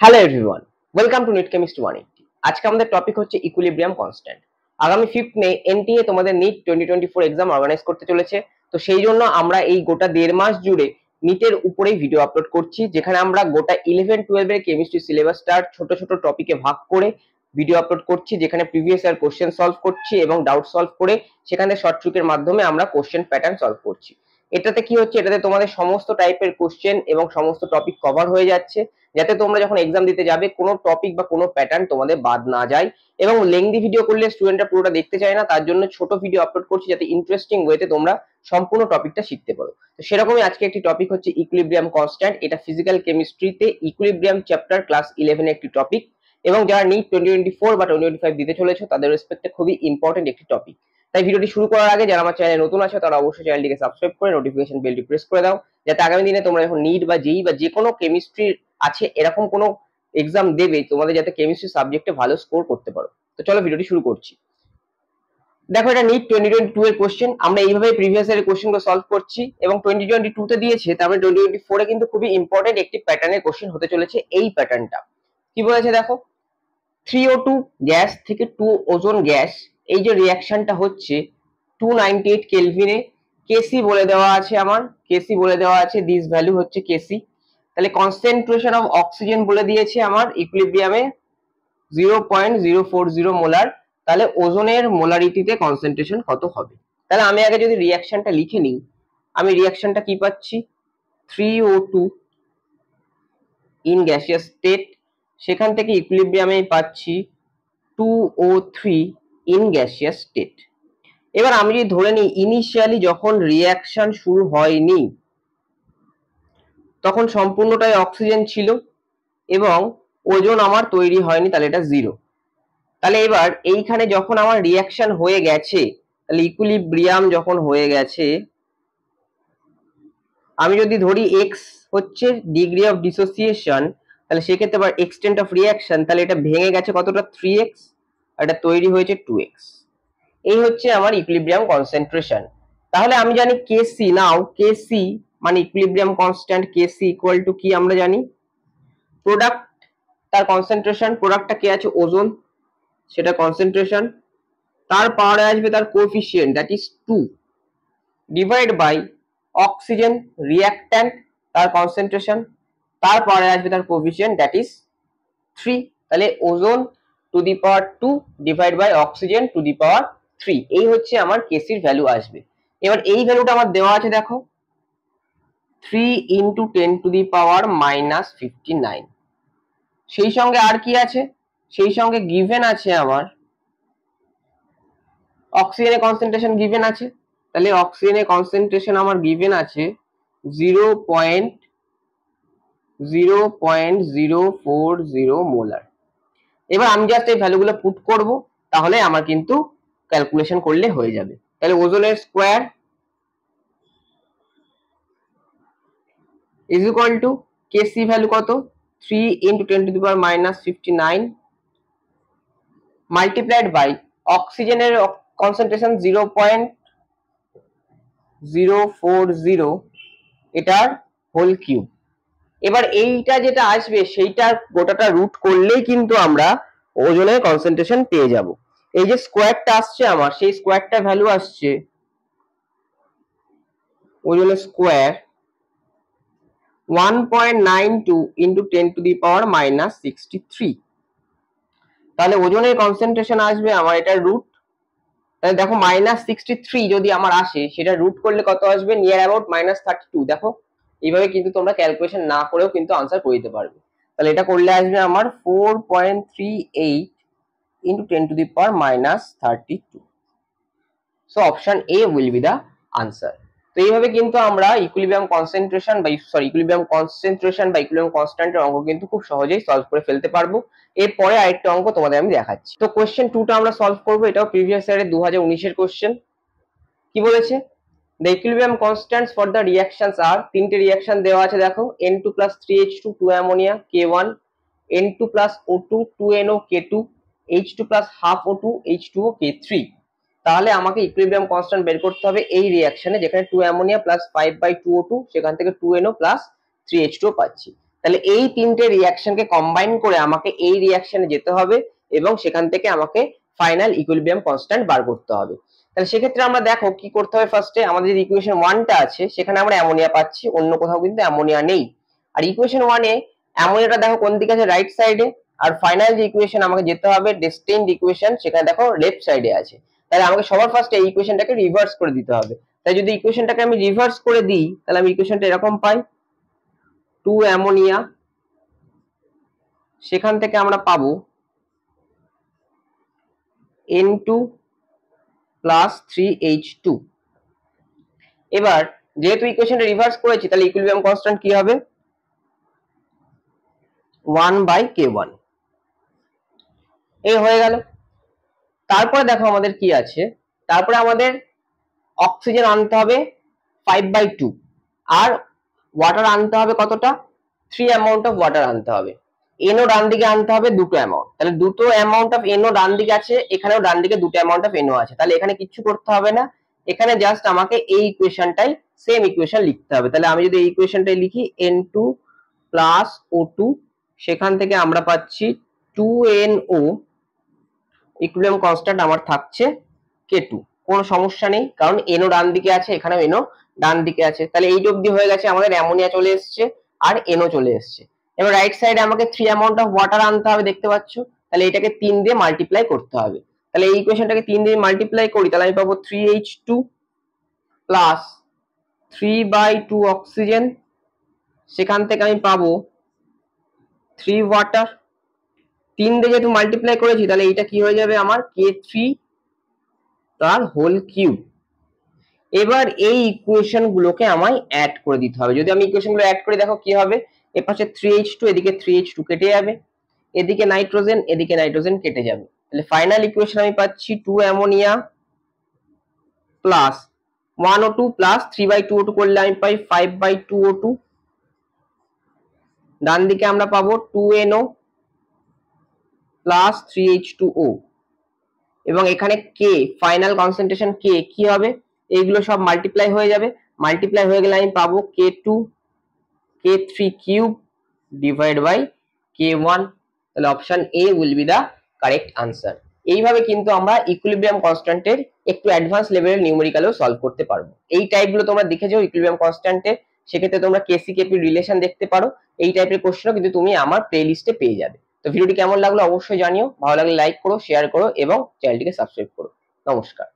Hello everyone, welcome to NEET chemistry 180। আজকে আমাদের topic হচ্ছে ইকুইলিব্রিয়াম কনস্ট্যান্ট। আগামী 5 মে এনটিএ তোমাদের নিট 2024 এক্সাম অর্গানাইজ করতে চলেছে। তো সেই জন্য আমরা এই গোটা 1.5 মাস জুড়ে নিটের উপরেই ভিডিও আপলোড করছি, যেখানে আমরা গোটা 11-12 এর কেমিস্ট্রি সিলেবাসটার ছোট ছোট টপিকে ভাগ করে ভিডিও আপলোড করছি, যেখানে প্রিভিয়াস ইয়ার কোশ্চেন সলভ করছি এবং ডাউট সলভ করে সেখানে শর্ট ট্রিকের মাধ্যমে আমরা কোশ্চেন প্যাটার্ন সলভ করছি। এটাতে কি হচ্ছে, এটাতে তোমাদের সমস্ত টাইপের কোশ্চেন এবং সমস্ত টপিক কভার হয়ে যাচ্ছে, যাতে তোমরা যখন এক্সাম দিতে যাবে কোনো টপিক বা কোনো প্যাটার্ন তোমাদের বাদ না যায়। এবং লেংদি ভিডিও করলে স্টুডেন্টরা পুরোটা দেখতে চায় না, তার জন্য ছোট ভিডিও আপলোড করছি যাতে ইন্টারেস্টিং ওয়েতে তোমরা সম্পূর্ণ টপিকটা শিখতে পারো। তো সেরকমই আজকে একটি টপিক হচ্ছে ইকুইলিব্রিয়াম কনস্ট্যান্ট। এটা ফিজিক্যাল কেমিস্ট্রিতে ইকুইলিব্রিয়াম চ্যাপ্টার ক্লাস 11 এর একটি টপিক, এবং যারা নিট 2024 বা 2025 দিতে চলেছে তাদের রেসপেক্টে খুবই ইম্পর্টেন্ট একটি টপিক। তাই ভিডিওটি শুরু করার আগে যারা আমার চ্যানেলে নতুন আছে তারা অবশ্যই চ্যানেলটিকে সাবস্ক্রাইব করে নোটিফিকেশন বেলটি প্রেস করে দাও, যাতে আগামী দিনে তোমরা যখন নিট বা জেই বা যে কোনো কেমিস্ট্রি আছে এরকম কোনো এক্সাম দেবে, তোমাদের যাতে কেমিস্ট্রি সাবজেক্টে ভালো স্কোর করতে পারো। তো চলো ভিডিওটি শুরু করছি। দেখো, এটা নিট 2022 এর কোশ্চেন। আমরা এইভাবে প্রিভিয়াস ইয়ারের কোশ্চেনগুলো সলভ করছি, এবং 2022 তে দিয়েছে, তারপরে 2024 এ কিন্তু খুবই ইম্পর্টেন্ট একটি প্যাটার্নের কোশ্চেন হতে চলেছে। এই প্যাটার্নটা কি বলেছে দেখো, 3O2 গ্যাস থেকে 2 ওজোন গ্যাস, এই যে রিঅ্যাকশনটা হচ্ছে 298 কেলভিনে। কেসি বলে দেওয়া আছে, আমার কেসি বলে দেওয়া আছে, দিস ভ্যালু হচ্ছে কেসি। তাহলে কনসেন্ট্রেশন অফ অক্সিজেন বলে দিয়েছে আমার ইকুইলিব্রিয়ামে 0.040 মোলার। তাহলে ওজোনের মোলারিটিতে কনসেন্ট্রেশন কত হবে? তাহলে আমি আগে যদি রিঅ্যাকশনটা লিখে নিই, আমি রিঅ্যাকশনটা কি পাচ্ছি, 3O2 ইন গ্যাসিয়াস স্টেট, সেখান থেকে ইকুইলিব্রিয়ামে পাচ্ছি 2O3 ইন গ্যাসিয়াস স্টেট। এবার আমি যদি ধরে নিই ইনিশিয়ালি যখন রিঅ্যাকশন শুরু হয়নি তখন সম্পূর্ণটাই অক্সিজেন ছিল এবং ওজোন আমার তৈরি হয়নি, তাহলে এটা 0। তাহলে এবার এইখানে যখন আমার রিঅ্যাকশন হয়ে গেছে, তাহলে ইকুইলিব্রিয়াম যখন হয়ে গেছে, আমি যদি ধরি এক্স হচ্ছে ডিগ্রি অফ ডিসোসিয়েশন, তাহলে সেক্ষেত্রে আবার এক্সটেন্ট অফ রিঅ্যাকশন, তাহলে এটা ভেঙে গেছে কতটা, 3x, আর এটা তৈরি হয়েছে 2x। এই হচ্ছে আমার ইকুইলিব্রিয়াম কনসেন্ট্রেশন। তাহলে আমি জানি কেসি, নাও কেসি মানে equilibrium constant, KC equal to কি আমরা জানি, প্রোডাক্ট তার কনসেন্ট্রেশন, প্রোডাক্টটা কে আছে ওজোন, সেটা কনসেন্ট্রেশন, তার পাওয়ারে আসবে তার coefficient that is 2, divide by oxygen reactant তার কনসেন্ট্রেশন, তার পাওয়ারে আসবে তার কোএফিসিয়েন্ট দ্যাট ইজ 3। তাহলে ozone to the power 2 divide by oxygen to the power 3, এই হচ্ছে আমার কেসির ভ্যালু আসবে। এবার এই ভ্যালুটা আমার দেওয়া আছে, দেখো 3 ইন্টু 10 টু দি পাওয়ার -59। সেই সঙ্গে আর কি আছে, সেই সঙ্গে গিভেন আছে আমার অক্সিজেনের কনসেন্ট্রেশন গিভেন আছে। তাহলে অক্সিজেনের কনসেন্ট্রেশন আমার গিভেন আছে 0.040 মোলার। এবার আমি জাস্ট এই ভ্যালুগুলো পুট করব, তাহলে আমার কিন্তু ক্যালকুলেশন করলে হয়ে যাবে। তাহলে ওজোনের square is equal to KC value কত, 3 into 10 to the power -59 multiplied by অক্সিজেনের কনসেন্ট্রেশন 0.040, এটার হোল কিউব। এবার এইটা যেটা আসবে সেইটার গোটাটা রুট করলেই কিন্তু আমরা ওজনের কনসেন্ট্রেশন পেয়ে যাব। এই যে স্কোয়ারটা আসছে আমার, সেই স্কোয়ারটা ভ্যালু আসছে ওজনের স্কোয়ার 1.92 ইন্টু 10 টু দি পাওয়ার -63। তাহলে ওজনের কনসেন্ট্রেশন আসবে আমার এটার রুট, তাহলে দেখো -63 যদি আমার আসে, সেটা রুট করলে কত আসবে, নিয়ার অ্যাবাউট -32। দেখো এইভাবে কিন্তু তোমরা ক্যালকুলেশন না করেও কিন্তু আনসার করে দিতে পারবে। তাহলে এটা করলে আসবে আমার 4.38 into 10 to the power -32। So option A will be the answer. তো এইভাবে কিন্তু আমরা ইকুইলিব্রিয়াম কনসেন্ট্রেশন বা ইকুইলিব্রিয়াম কনস্ট্যান্টের অঙ্ক কিন্তু খুব সহজেই সলভ করে ফেলতে পারবো। এরপরে আরেকটা অঙ্ক তোমাদের আমি দেখাচ্ছি। তো কোশ্চেন 2টা আমরা সলভ করবো, এটাও প্রিভিয়াস ইয়ারের 2019 এর কোশ্চেন। কি বলেছে, the equilibrium constants for the reactions are, তিনটে রিঅ্যাকশন দেওয়া আছে দেখো, N2 + 3H2 2 ammonia K1, N2 + O2 2NO K2, H2 + half O2 H2O K3। তাহলে আমাকে ইকুইলিব্রিয়াম কনস্ট্যান্ট বের করতে হবে এই রিঅ্যাকশনে, যেখানে 2 অ্যামোনিয়া + 5/2O2, সেখান থেকে 2NO + 3H2O পাচ্ছি। তাহলে এই তিনটে রিয়াকশনকে কম্বাইন করে আমাকে এই রিয়াকশনে যেতে হবে এবং সেখান থেকে আমাকে ফাইনাল ইকুইলিব্রিয়াম কনস্ট্যান্ট বার করতে হবে। তাহলে সেক্ষেত্রে আমরা দেখো কি করতে হবে, ফার্স্টে আমাদের যে ইকুয়েশন 1টা আছে সেখানে আমরা অ্যামোনিয়া পাচ্ছি, অন্য কোথাও কিন্তু অ্যামোনিয়া নেই। আর ইকুয়েশন 1-এ অ্যামোনিয়াটা দেখো কোন দিকে আছে, রাইট সাইডে, আর ফাইনাল যে ইকুয়েশন আমাকে যেতে হবে ডেস্টিনড ইকুয়েশন, সেখানে দেখো লেফট সাইডে আছে। তাহলে আমাকে সবার ফার্স্টে এই ইকুয়েশনটাকে রিভার্স করে দিতে হবে। তাই যদি ইকুয়েশনটাকে আমি রিভার্স করে দিই তাহলে আমি ইকুয়েশনটা এরকম পাই, 2 অ্যামোনিয়া, সেখান থেকে আমরা পাবো N2 প্লাস 3H2। এবার যেহেতু ইকুয়েশনটা রিভার্স করেছি তাহলে ইকুইলিব্রিয়াম কনস্ট্যান্ট কি হবে, 1/K1। এই হয়ে গেল। তারপরে দেখো আমাদের কি আছে, তারপরে আমাদের অক্সিজেন আনতে হবে 5/2 আর ওয়াটার আনতে হবে কতটা, 3 অ্যামাউন্ট অফ ওয়াটার আনতে হবে। এনও ডান দিকে আনতে হবে দুটো অ্যামাউন্ট, তাহলে দুটো অ্যামাউন্ট অফ এনও ডান দিকে আছে, এখানেও ডান দিকে দুটো অ্যামাউন্ট অফ এনও আছে। তাহলে এখানে কিছু করতে হবে না, এখানে জাস্ট আমাকে এই ইকুয়েশনটাই সেম ইকুয়েশন লিখতে হবে। তাহলে আমি যদি এই ইকুয়েশনটাই লিখি N2 প্লাস O2, সেখান থেকে আমরা পাচ্ছি 2NO, ইকুইলিব্রিয়াম কনস্ট্যান্ট আমার থাকছে K2। কোনো সমস্যা নেই, কারণ এনও ডান দিকে আছে, এখানেও এনও ডান দিকে আছে। তাহলে এই অবধি হয়ে গেছে, আমাদের অ্যামোনিয়া চলে এসছে আর এনও চলে এসছে। এবার রাইট সাইডে আমাকে 3 অ্যামাউন্ট অফ ওয়াটার আনতে হবে, দেখতে পাচ্ছ। তাহলে এটাকে 3 দিয়ে মাল্টিপ্লাই করতে হবে। তাহলে এই ইকুয়েশনটাকে 3 দিয়ে মাল্টিপ্লাই করি, তাহলে আমি পাবো 3H2 প্লাস 3/2 অক্সিজেন, সেখান থেকে আমি পাবো 3 ওয়াটার। 3 দিয়ে যেহেতু মাল্টিপ্লাই করেছি তাহলে এইটা কি হয়ে যাবে আমার, K3 তার হোল কিউব। এবার এই ইকুয়েশন গুলোকে আমায় অ্যাড করে দিতে হবে। যদি আমি ইকুয়েশন গুলো অ্যাড করে দেখো কি হবে, এর পাশে 3H2, এদিকে 3H2 কেটে যাবে, এদিকে নাইট্রোজেন, এদিকে নাইট্রোজেন কেটে যাবে। তাহলে ফাইনাল ইকুয়েশন আমি পাচ্ছি 2 ammonia plus 1O2 plus 3/2O2 করলে আমি পাই 5/2O2। ডান দিকে আমরা পাবো 2NO প্লাস 3H2O, এবং এখানে কে ফাইনাল কনসেন্ট্রেশন কে কি হবে, এইগুলো সব মাল্টিপ্লাই হয়ে যাবে। মাল্টিপ্লাই হয়ে গেলে আমি পাবো K2 K3 cube divide by K1। তাহলে option A will be the correct answer. এইভাবে কিন্তু আমরা ইকুইলিব্রিয়াম কনস্ট্যান্টের একটু অ্যাডভান্স লেভেলের নিউমেরিক্যালও সলভ করতে পারবো। এই টাইপগুলো তোমরা দেখে যাও ইকুইলিব্রিয়াম কনস্ট্যান্টের, সেক্ষেত্রে তোমরা কেসি কেপি রিলেশন দেখতে পারো। এই টাইপের কোশ্চেনও কিন্তু তুমি আমার প্লে লিস্টে পেয়ে যাবে। তো ভিডিওটি কেমন লাগলো অবশ্যই জানিও, ভালো লাগলে লাইক করো, শেয়ার করো এবং চ্যানেলটিকে সাবস্ক্রাইব করো। নমস্কার।